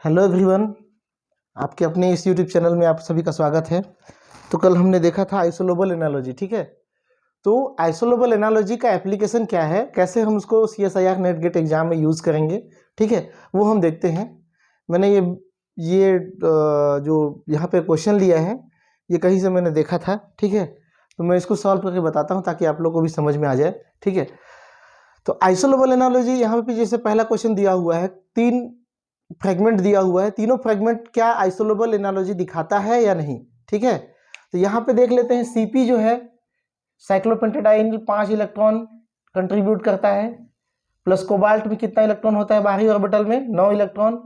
Hello everyone, आपके अपने इस यूट्यूब चैनल में आप सभी का स्वागत है। तो कल हमने देखा था आइसोलोबल एनालॉजी, ठीक है। तो आइसोलोबल एनालॉजी का एप्लीकेशन क्या है, कैसे हम उसको CSIR नेट गेट एग्जाम में यूज़ करेंगे, ठीक है, वो हम देखते हैं। मैंने जो यहाँ पे क्वेश्चन लिया है, ये कहीं से मैंने देखा था, ठीक है। तो मैं इसको सॉल्व करके बताता हूँ ताकि आप लोग को भी समझ में आ जाए, ठीक है। तो आइसोलोबल एनालॉजी यहाँ पे जैसे पहला क्वेश्चन दिया हुआ है, 3 फ्रेगमेंट दिया हुआ है, तीनों फ्रेगमेंट क्या आइसोलोबल एनालॉजी दिखाता है या नहीं, ठीक है। तो यहाँ पे देख लेते हैं, Cp जो है साइक्लोपेंटेडाइन 5 इलेक्ट्रॉन कंट्रीब्यूट करता है, प्लस कोबाल्ट में कितना इलेक्ट्रॉन होता है बाहरी ऑर्बिटल में 9 इलेक्ट्रॉन,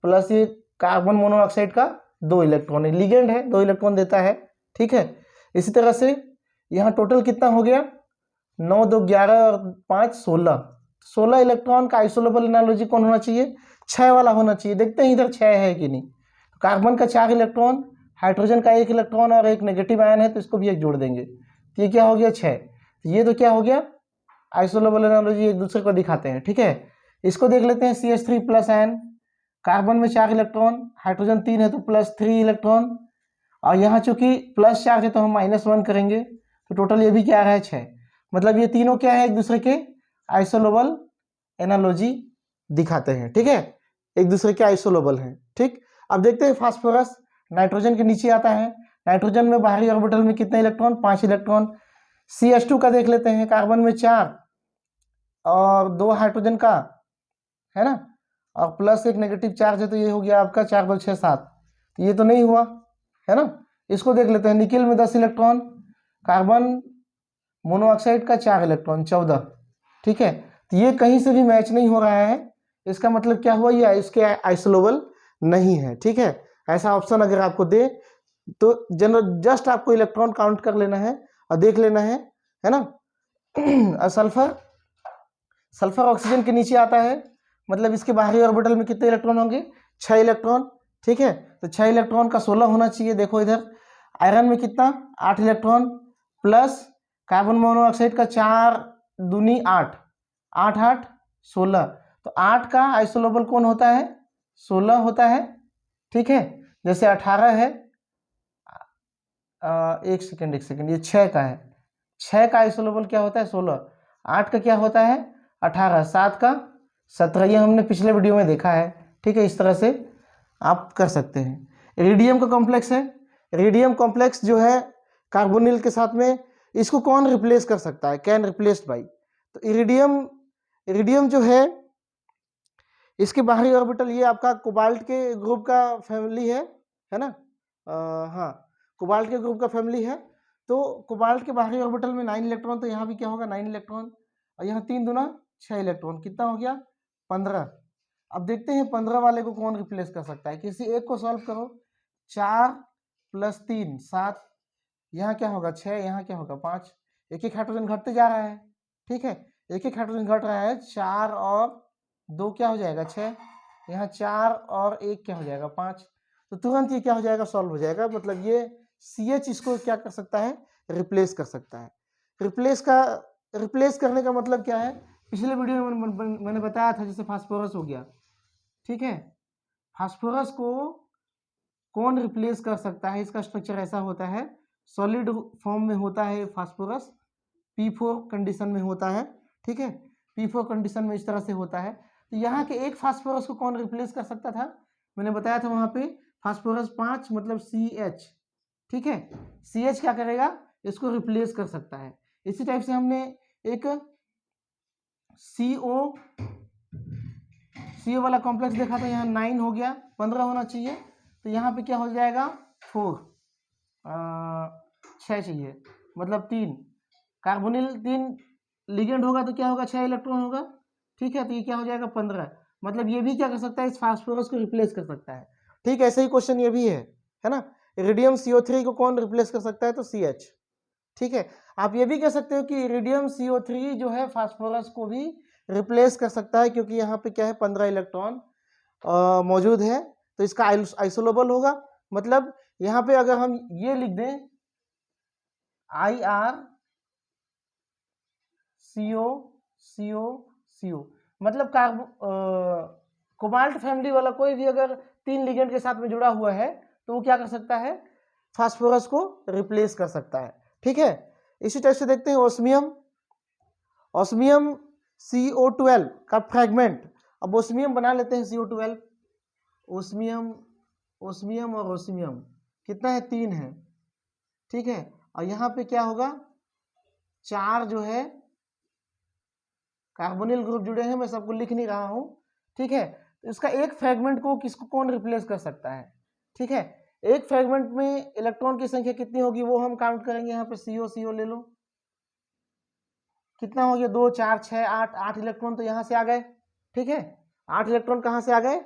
प्लस ये कार्बन मोनोऑक्साइड का 2 इलेक्ट्रॉन है, लिगेंड है 2 इलेक्ट्रॉन देता है, ठीक है। इसी तरह से यहाँ टोटल कितना हो गया, 9 2 11 और 5 16 इलेक्ट्रॉन का आइसोलोबल एनालॉजी कौन होना चाहिए, 6 वाला होना चाहिए। देखते हैं इधर 6 है कि नहीं। तो कार्बन का 4 इलेक्ट्रॉन, हाइड्रोजन का 1 इलेक्ट्रॉन और एक नेगेटिव आयन है, तो इसको भी एक जोड़ देंगे, तो ये क्या हो गया 6। तो ये तो क्या हो गया, आइसोलोबल एनालॉजी एक दूसरे को दिखाते हैं, ठीक है। इसको देख लेते हैं, CH3 प्लस आयन, कार्बन में 4 इलेक्ट्रॉन, हाइड्रोजन 3 है तो प्लस 3 इलेक्ट्रॉन, और यहाँ चूंकि प्लस चार्ज है तो हम -1 करेंगे, तो टोटल ये भी क्या आ रहा है 6। मतलब ये तीनों क्या है, एक दूसरे के आइसोलोबल एनालॉजी दिखाते हैं, ठीक है, एक दूसरे के आइसोलोबल हैं, ठीक। अब देखते हैं फास्फोरस, नाइट्रोजन के नीचे आता है। नाइट्रोजन में बाहरी ऑर्बिटल में कितने इलेक्ट्रॉन, 5 इलेक्ट्रॉन। CH2 का देख लेते हैं, कार्बन में 4 और 2 हाइड्रोजन का, है ना, और प्लस एक नेगेटिव चार्ज है, तो ये हो गया आपका 4 2 6 7। तो ये तो नहीं हुआ, है ना। इसको देख लेते हैं, निकेल में 10 इलेक्ट्रॉन, कार्बन मोनोऑक्साइड का 4 इलेक्ट्रॉन 14, ठीक है। तो ये कहीं से भी मैच नहीं हो रहा है, इसका मतलब क्या हुआ, ये इसके आइसोलोबल नहीं है, ठीक है। ऐसा ऑप्शन अगर आपको दे तो जस्ट आपको इलेक्ट्रॉन काउंट कर लेना है और देख लेना है ना। और सल्फर ऑक्सीजन के नीचे आता है, मतलब इसके बाहरी ऑर्बिटल में कितने इलेक्ट्रॉन होंगे, 6 इलेक्ट्रॉन, ठीक है। तो 6 इलेक्ट्रॉन का 16 होना चाहिए। देखो इधर आयरन में कितना, 8 इलेक्ट्रॉन, प्लस कार्बन मोनोऑक्साइड का 4 दूनी 8, 8 8 16। तो 8 का आइसोलोबल कौन होता है, 16 होता है, ठीक है। जैसे 18 है, एक सेकेंड, ये 6 का है, 6 का आइसोलोबल क्या होता है 16, 8 का क्या होता है 18, 7 का 17, ये हमने पिछले वीडियो में देखा है, ठीक है। इस तरह से आप कर सकते हैं। इरिडियम का कॉम्प्लेक्स है, इरिडियम कॉम्प्लेक्स जो है कार्बोनिल के साथ में, इसको कौन रिप्लेस कर सकता है, कैन रिप्लेस्ड बाई। तो इरिडियम जो है, इसके बाहरी ऑर्बिटल ये आपका कोबाल्ट के ग्रुप का फैमिली है ना। हाँ, कोबाल्ट के ग्रुप का फैमिली है। तो कोबाल्ट के बाहरी ऑर्बिटल में 9 इलेक्ट्रॉन, तो यहाँ भी क्या होगा 9 इलेक्ट्रॉन, और यहाँ 3 दूना 6 इलेक्ट्रॉन, कितना हो गया 15। अब देखते हैं 15 वाले को कौन रिप्लेस कर सकता है, किसी एक को सॉल्व करो। 4 + 3 7, यहाँ क्या होगा 6, यहाँ क्या होगा 5, एक एक हाइड्रोजन घटते जा रहा है, ठीक है। एक एक हाइड्रोजन घट रहा है, 4 और 2 क्या हो जाएगा 6, यहाँ 4 और 1 क्या हो जाएगा 5। तो तुरंत ये क्या हो जाएगा, सॉल्व हो जाएगा। मतलब ये CH इसको क्या कर सकता है, रिप्लेस कर सकता है। रिप्लेस करने का मतलब क्या है, पिछले वीडियो में मैंने बताया था, जैसे फास्फोरस हो गया, ठीक है। फास्फोरस को कौन रिप्लेस कर सकता है, इसका स्ट्रक्चर ऐसा होता है, सॉलिड फॉर्म में होता है फास्फोरस, P4 कंडीशन में होता है, ठीक है। P4 कंडीशन में इस तरह से होता है। तो यहाँ के एक फास्फोरस को कौन रिप्लेस कर सकता था, मैंने बताया था वहां पे फास्फोरस 5 मतलब CH, ठीक है। CH क्या करेगा, इसको रिप्लेस कर सकता है। इसी टाइप से हमने एक CO वाला कॉम्प्लेक्स देखा था, यहाँ 9 हो गया, 15 होना चाहिए, तो यहाँ पे क्या हो जाएगा 4, 6 चाहिए, मतलब 3 कार्बोनिल 3 लिगेंड होगा, तो क्या होगा 6 इलेक्ट्रॉन होगा, ठीक है। तो ये क्या हो जाएगा 15, मतलब ये भी क्या कर सकता है, इस फास्फोरस को रिप्लेस कर सकता है, ठीक। ऐसे ही क्वेश्चन ये भी है ना। इरिडियम CO3 को कौन रिप्लेस कर सकता है, तो CH, ठीक है। आप ये भी कह सकते हो कि इरिडियम CO3 जो है फास्फोरस को भी रिप्लेस कर सकता है, क्योंकि यहाँ पे क्या है 15 इलेक्ट्रॉन मौजूद है, तो इसका आइसोलोबल होगा। मतलब यहाँ पे अगर हम ये लिख दें IR CO CO CO, मतलब कोबाल्ट फैमिली वाला कोई भी अगर 3 लिगेंड के साथ में जुड़ा हुआ है तो वो क्या कर सकता है, फास्फोरस को रिप्लेस कर सकता है। ठीक है, इसी टाइप से देखते हैं ओस्मियम। ओस्मियम CO12 का फ्रैगमेंट, अब ओस्मियम बना लेते हैं CO12, ओस्मियम, ओस्मियम और ओस्मियम कितना है, 3 है। ठीक है, और यहाँ पे क्या होगा, 4 जो है कार्बोनिल ग्रुप जुड़े हैं, मैं सबको लिख नहीं रहा हूँ। ठीक है, तो इसका एक फ्रैगमेंट को किसको कौन रिप्लेस कर सकता है। ठीक है, एक फ्रैगमेंट में इलेक्ट्रॉन की संख्या कितनी होगी वो हम काउंट करेंगे। यहाँ पे CO ले लो, कितना हो गया, 2 4 6 8, 8 इलेक्ट्रॉन तो यहाँ से आ गए। ठीक है, 8 इलेक्ट्रॉन कहाँ से आ गए,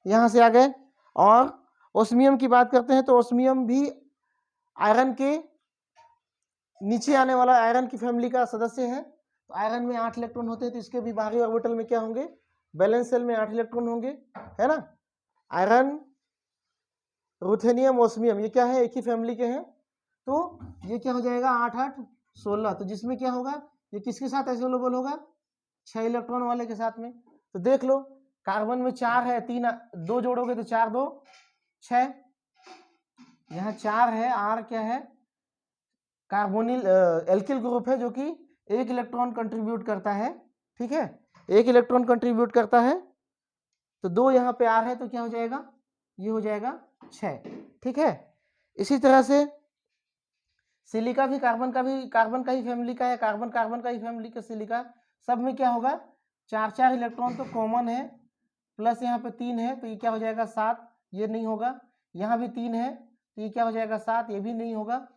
यहाँ से आ गए। और ओस्मियम की बात करते हैं तो ओस्मियम भी आयरन के नीचे आने वाला आयरन की फैमिली का सदस्य है। तो आयरन में 8 इलेक्ट्रॉन होते हैं, तो इसके भी बाहरी ऑर्बिटल में क्या होंगे, बैलेंस शेल में 8 इलेक्ट्रॉन होंगे, है ना। आयरन, रुथेनियम, ओस्मियम ये क्या है, एक ही फैमिली के हैं। तो ये क्या हो जाएगा, 8 8 16, तो जिसमें क्या होगा, ये किसके साथ आइसोलेबल होगा, 6 इलेक्ट्रॉन वाले के साथ में। तो देख लो, कार्बन में 4 है, 3 2 जोड़ोगे तो 4 2 6, यहाँ 4 है, R क्या है, कार्बोनिल एल्किल ग्रुप है जो कि 1 इलेक्ट्रॉन कंट्रीब्यूट करता है। ठीक है, 1 इलेक्ट्रॉन कंट्रीब्यूट करता है, तो 2 यहाँ पे R है, तो क्या हो जाएगा, ये हो जाएगा 6। ठीक है, इसी तरह से सिलिका भी कार्बन का ही फैमिली का है, कार्बन का ही फैमिली का सिलिका, सब में क्या होगा, 4 4 इलेक्ट्रॉन तो कॉमन है, प्लस यहाँ पे 3 है, तो ये क्या हो जाएगा 7, ये नहीं होगा। यहाँ भी 3 है, तो ये क्या हो जाएगा 7, ये भी नहीं होगा।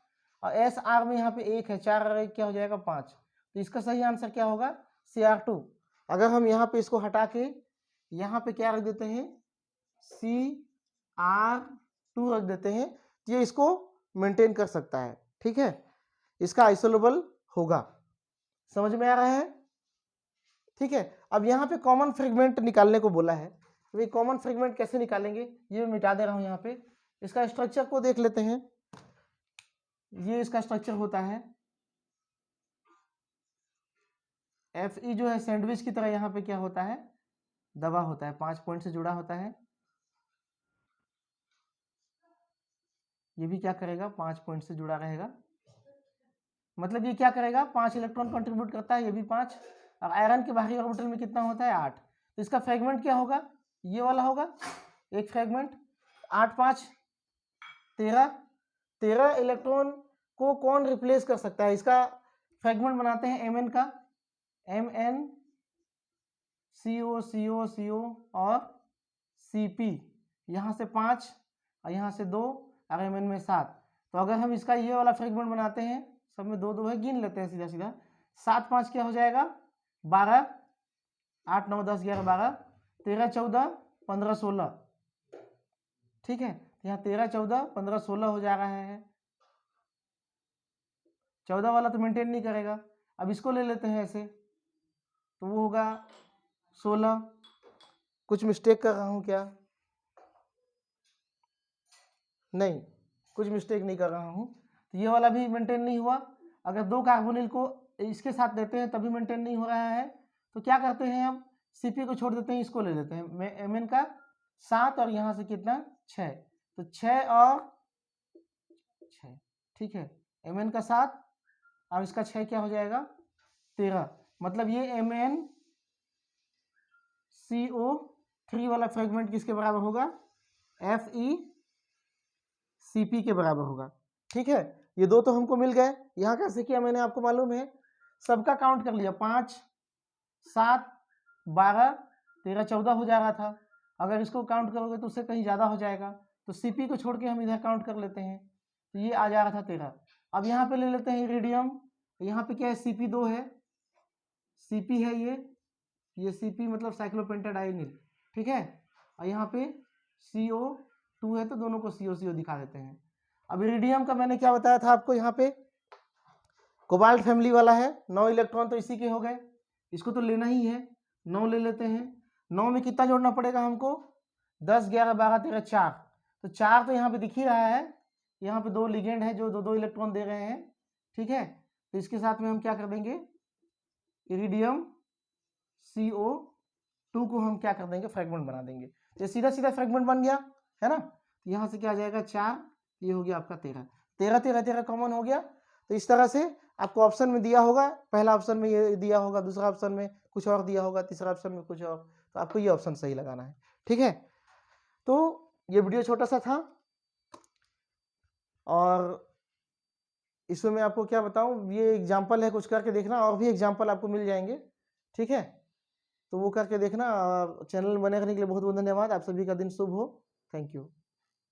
और SR में यहाँ पे 1 है, 4 और 1 क्या हो जाएगा 5, तो इसका सही आंसर क्या होगा, Cr2। अगर हम यहाँ पे इसको हटा के यहाँ पे क्या रख देते हैं, Cr2 रख देते हैं, तो ये इसको मेंटेन कर सकता है। ठीक है, इसका आइसोलेबल होगा, समझ में आ रहा है। ठीक है, अब यहाँ पे कॉमन फ्रेगमेंट निकालने को बोला है, तो ये कॉमन फ्रेगमेंट कैसे निकालेंगे, ये मिटा दे रहा हूँ यहाँ पे। इसका स्ट्रक्चर को देख लेते हैं, ये इसका स्ट्रक्चर होता है, Fe जो है सैंडविच की तरह यहाँ पे क्या होता है, दबा होता है, 5 पॉइंट से जुड़ा होता है। ये भी क्या करेगा, 5 पॉइंट से जुड़ा रहेगा, मतलब ये क्या करेगा, 5 इलेक्ट्रॉन कंट्रीब्यूट करता है, ये भी 5। और आयरन के बाहरी ऑर्बिटल में कितना होता है, 8। तो इसका फ्रेगमेंट क्या होगा, ये वाला होगा एक फ्रेगमेंट, 8 5 13, 13 इलेक्ट्रॉन को कौन रिप्लेस कर सकता है। इसका फ्रेगमेंट बनाते हैं Mn का, Mn CO और Cp, यहाँ से 5 और यहाँ से 2 और Mn में 7। तो अगर हम इसका ये वाला फ्रेगमेंट बनाते हैं, सब में 2 2 है, गिन लेते हैं सीधा सीधा, 7 5 क्या हो जाएगा 12, 8 9 10 11 12, 13 14 15 16। ठीक है, यहाँ 13 14 15 16 हो जा रहा है, 14 वाला तो मेंटेन नहीं करेगा। अब इसको ले लेते हैं ऐसे, तो वो होगा 16। कुछ मिस्टेक कर रहा हूँ क्या, नहीं, कुछ मिस्टेक नहीं कर रहा हूँ। तो ये वाला भी मेंटेन नहीं हुआ। अगर 2 कार्बोनिल को इसके साथ देते हैं तभी मेंटेन नहीं हो रहा है, तो क्या करते हैं हम, Cp को छोड़ देते हैं, इसको ले लेते हैं, Mn का 7 और यहाँ से कितना 6, तो 6 और 6। ठीक है, Mn का 7 और इसका 6 क्या हो जाएगा 13, मतलब ये MnCO3 वाला फ्रेगमेंट किसके बराबर होगा, FeCp के बराबर होगा। ठीक है, ये 2 तो हमको मिल गए। यहाँ कैसे किया मैंने, आपको मालूम है, सबका काउंट कर लिया, 5 7 12 13 14 हो जा रहा था। अगर इसको काउंट करोगे तो उससे कहीं ज़्यादा हो जाएगा, तो Cp को छोड़ के हम इधर काउंट कर लेते हैं, तो ये आ जा रहा था 13। अब यहाँ पे ले लेते हैं इरिडियम, यहाँ पे क्या है, Cp2 है, Cp है ये Cp मतलब साइक्लोपेंटाडाइनिल। ठीक है, और यहाँ पे CO2 है, तो दोनों को CO दिखा देते हैं। अब इरिडियम का मैंने क्या बताया था आपको, यहाँ पे कोबाल्ट फैमिली वाला है, 9 इलेक्ट्रॉन तो इसी के हो गए, इसको तो लेना ही है, 9 ले लेते हैं। 9 में कितना जोड़ना पड़ेगा हमको, 10 11 12 13 4, तो 4 तो यहाँ पे दिख ही रहा है, यहाँ पे 2 लिगेंड है जो 2 2 इलेक्ट्रॉन दे रहे हैं। ठीक है, तो इसके साथ में हम क्या कर देंगे, इरिडियम CO 2 को हम क्या कर देंगे, फ्रेगमेंट बना देंगे। तो सीधा सीधा फ्रेगमेंट बन गया है ना। तो यहाँ से क्या आ जाएगा 4, ये हो गया आपका 13, 13 13 13 कॉमन हो गया। तो इस तरह से आपको ऑप्शन में दिया होगा, पहला ऑप्शन में ये दिया होगा, दूसरा ऑप्शन में कुछ और दिया होगा, तीसरा ऑप्शन में कुछ और, तो आपको ये ऑप्शन सही लगाना है, ठीक है। तो ये वीडियो छोटा सा था और इसमें मैं आपको क्या बताऊं, ये एग्जाम्पल है, कुछ करके देखना, और भी एग्जाम्पल आपको मिल जाएंगे, ठीक है। तो वो करके देखना। चैनल बने रहने के लिए बहुत बहुत धन्यवाद। आप सभी का दिन शुभ हो। Thank you.